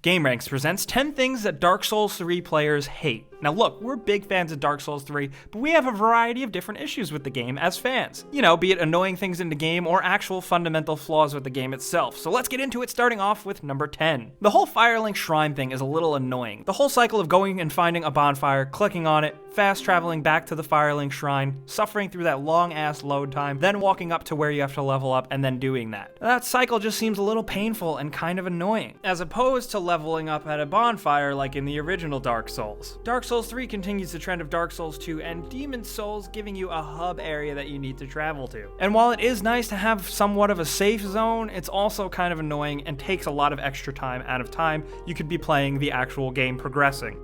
Gameranx presents 10 things that Dark Souls 3 players hate. Now look, we're big fans of Dark Souls 3, but we have a variety of different issues with the game as fans. You know, be it annoying things in the game or actual fundamental flaws with the game itself. So let's get into it, starting off with number 10. The whole Firelink Shrine thing is a little annoying. The whole cycle of going and finding a bonfire, clicking on it, fast traveling back to the Firelink Shrine, suffering through that long ass load time, then walking up to where you have to level up and then doing that. That cycle just seems a little painful and kind of annoying, as opposed to leveling up at a bonfire like in the original Dark Souls. Dark Souls 3 continues the trend of Dark Souls 2 and Demon Souls, giving you a hub area that you need to travel to. And while it is nice to have somewhat of a safe zone, it's also kind of annoying and takes a lot of extra time out of time you could be playing the actual game progressing.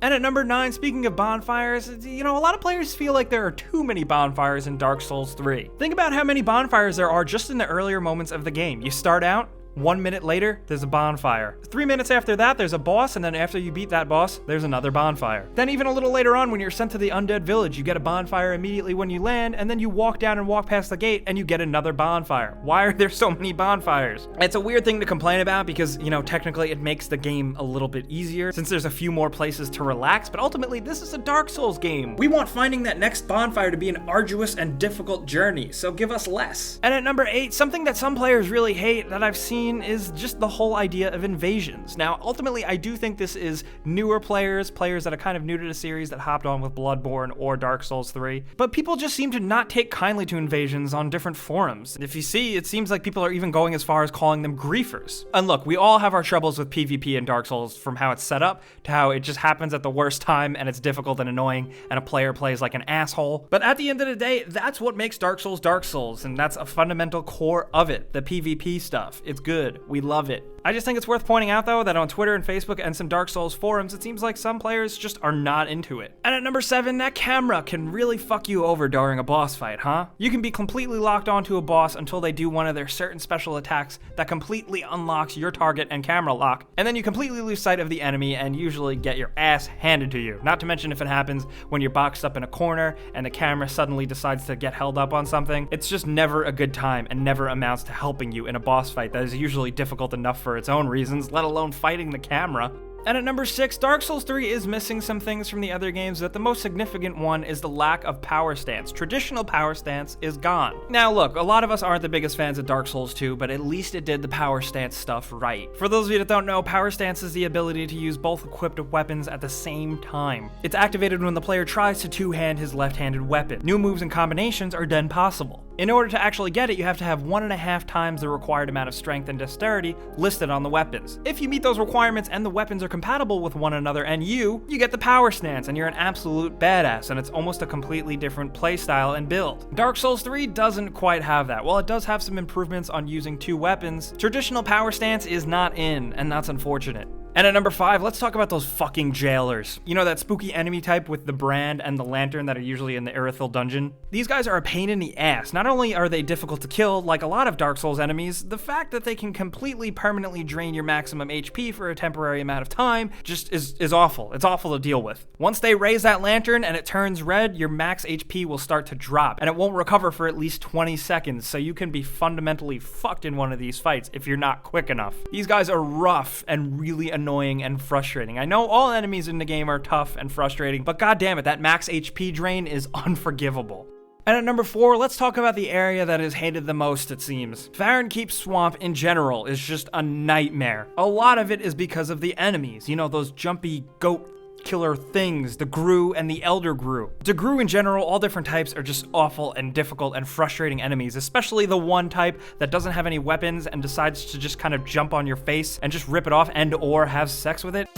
And at number 9, speaking of bonfires, you know, a lot of players feel like there are too many bonfires in Dark Souls 3. Think about how many bonfires there are just in the earlier moments of the game. You start out, 1 minute later, there's a bonfire. 3 minutes after that, there's a boss, and then after you beat that boss, there's another bonfire. Then even a little later on, when you're sent to the undead village, you get a bonfire immediately when you land, and then you walk down and walk past the gate, and you get another bonfire. Why are there so many bonfires? It's a weird thing to complain about because, you know, technically it makes the game a little bit easier since there's a few more places to relax, but ultimately this is a Dark Souls game. We want finding that next bonfire to be an arduous and difficult journey, so give us less. And at number 8, something that some players really hate that I've seen is just the whole idea of invasions. Now, ultimately, I do think this is newer players that are kind of new to the series that hopped on with Bloodborne or Dark Souls 3, but people just seem to not take kindly to invasions on different forums. If you see, it seems like people are even going as far as calling them griefers. And look, we all have our troubles with PvP in Dark Souls, from how it's set up to how it just happens at the worst time and it's difficult and annoying and a player plays like an asshole. But at the end of the day, that's what makes Dark Souls, and that's a fundamental core of it, the PvP stuff. It's good. We love it. I just think it's worth pointing out, though, that on Twitter and Facebook and some Dark Souls forums, it seems like some players just are not into it. And at number 7, that camera can really fuck you over during a boss fight, huh? You can be completely locked onto a boss until they do one of their certain special attacks that completely unlocks your target and camera lock, and then you completely lose sight of the enemy and usually get your ass handed to you. Not to mention if it happens when you're boxed up in a corner and the camera suddenly decides to get held up on something. It's just never a good time and never amounts to helping you in a boss fight that is usually difficult enough for its own reasons, let alone fighting the camera. And at number 6, Dark Souls 3 is missing some things from the other games, but the most significant one is the lack of power stance. Traditional power stance is gone. Now look, a lot of us aren't the biggest fans of Dark Souls 2, but at least it did the power stance stuff right. For those of you that don't know, power stance is the ability to use both equipped weapons at the same time. It's activated when the player tries to two-hand his left-handed weapon. New moves and combinations are then possible. In order to actually get it, you have to have 1.5 times the required amount of strength and dexterity listed on the weapons. If you meet those requirements and the weapons are compatible with one another and you get the power stance and you're an absolute badass, and it's almost a completely different playstyle and build. Dark Souls 3 doesn't quite have that. While it does have some improvements on using 2 weapons, traditional power stance is not in, and that's unfortunate. And at number 5, let's talk about those fucking jailers. You know, that spooky enemy type with the brand and the lantern that are usually in the Irithyll dungeon? These guys are a pain in the ass. Not only are they difficult to kill, like a lot of Dark Souls enemies, the fact that they can completely permanently drain your maximum HP for a temporary amount of time just is awful. It's awful to deal with. Once they raise that lantern and it turns red, your max HP will start to drop, and it won't recover for at least 20 seconds, so you can be fundamentally fucked in one of these fights if you're not quick enough. These guys are rough and really annoying and frustrating. I know all enemies in the game are tough and frustrating, but goddammit, that max HP drain is unforgivable. And at number 4, let's talk about the area that is hated the most, it seems. Firelink Swamp in general is just a nightmare. A lot of it is because of the enemies. You know, those jumpy goat killer things, the Grue and the Elder Grue. The Grue in general, all different types, are just awful and difficult and frustrating enemies, especially the one type that doesn't have any weapons and decides to just kind of jump on your face and just rip it off and or have sex with it.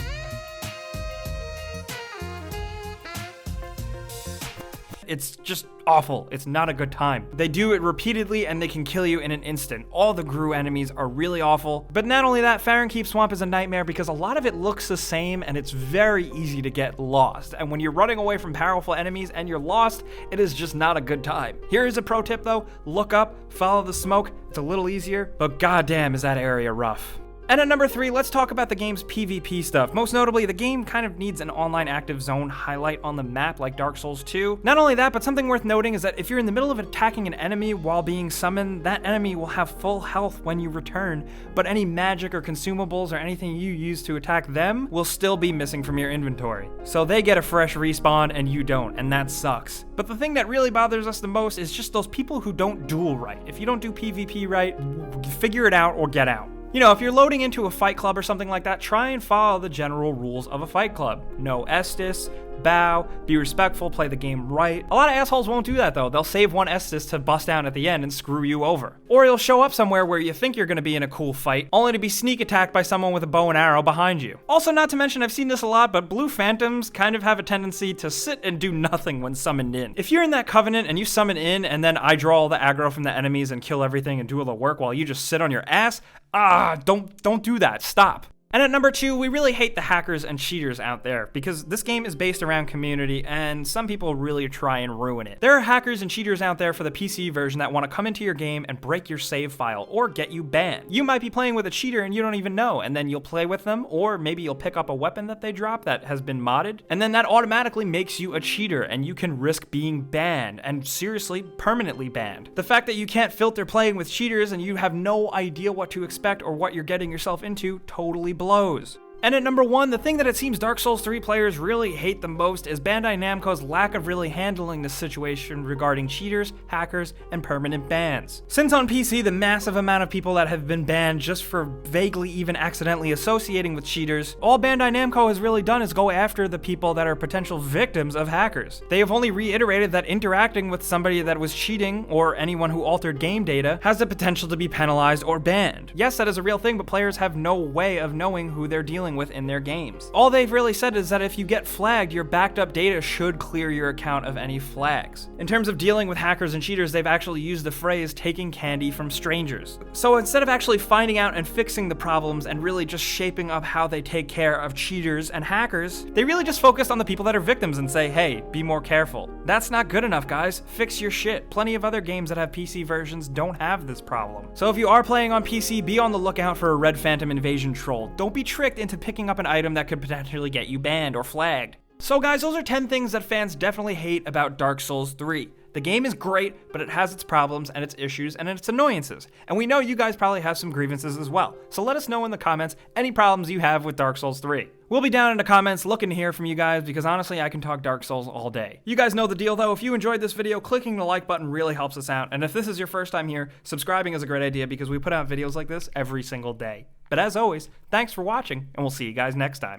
It's just awful. It's not a good time. They do it repeatedly and they can kill you in an instant. All the Grue enemies are really awful. But not only that, Firelink Swamp is a nightmare because a lot of it looks the same and it's very easy to get lost. And when you're running away from powerful enemies and you're lost, it is just not a good time. Here is a pro tip though. Look up, follow the smoke. It's a little easier, but goddamn is that area rough. And at number 3, let's talk about the game's PvP stuff. Most notably, the game kind of needs an online active zone highlight on the map like Dark Souls 2. Not only that, but something worth noting is that if you're in the middle of attacking an enemy while being summoned, that enemy will have full health when you return, but any magic or consumables or anything you use to attack them will still be missing from your inventory. So they get a fresh respawn and you don't, and that sucks. But the thing that really bothers us the most is just those people who don't duel right. If you don't do PvP right, figure it out or get out. You know, if you're loading into a fight club or something like that, try and follow the general rules of a fight club. No Estus, bow, be respectful, play the game right. A lot of assholes won't do that though. They'll save one Estus to bust down at the end and screw you over. Or you'll show up somewhere where you think you're gonna be in a cool fight, only to be sneak attacked by someone with a bow and arrow behind you. Also, not to mention, I've seen this a lot, but blue phantoms kind of have a tendency to sit and do nothing when summoned in. If you're in that covenant and you summon in and then I draw all the aggro from the enemies and kill everything and do all the work while you just sit on your ass, don't do that, stop. And at number 2, we really hate the hackers and cheaters out there, because this game is based around community, and some people really try and ruin it. There are hackers and cheaters out there for the PC version that want to come into your game and break your save file, or get you banned. You might be playing with a cheater and you don't even know, and then you'll play with them, or maybe you'll pick up a weapon that they drop that has been modded, and then that automatically makes you a cheater, and you can risk being banned, and seriously, permanently banned. The fact that you can't filter playing with cheaters and you have no idea what to expect or what you're getting yourself into totally blows. And at number 1, the thing that it seems Dark Souls 3 players really hate the most is Bandai Namco's lack of really handling this situation regarding cheaters, hackers, and permanent bans. Since on PC, the massive amount of people that have been banned just for vaguely even accidentally associating with cheaters, all Bandai Namco has really done is go after the people that are potential victims of hackers. They have only reiterated that interacting with somebody that was cheating, or anyone who altered game data, has the potential to be penalized or banned. Yes, that is a real thing, but players have no way of knowing who they're dealing with in their games. All they've really said is that if you get flagged, your backed up data should clear your account of any flags. In terms of dealing with hackers and cheaters, they've actually used the phrase taking candy from strangers. So instead of actually finding out and fixing the problems and really just shaping up how they take care of cheaters and hackers, they really just focus on the people that are victims and say, hey, be more careful. That's not good enough, guys. Fix your shit. Plenty of other games that have PC versions don't have this problem. So if you are playing on PC, be on the lookout for a Red Phantom invasion troll. Don't be tricked into picking up an item that could potentially get you banned or flagged. So guys, those are 10 things that fans definitely hate about Dark Souls 3. The game is great, but it has its problems and its issues and its annoyances. And we know you guys probably have some grievances as well. So let us know in the comments any problems you have with Dark Souls 3. We'll be down in the comments looking to hear from you guys, because honestly, I can talk Dark Souls all day. You guys know the deal though. If you enjoyed this video, clicking the like button really helps us out. And if this is your first time here, subscribing is a great idea because we put out videos like this every single day. But as always, thanks for watching, and we'll see you guys next time.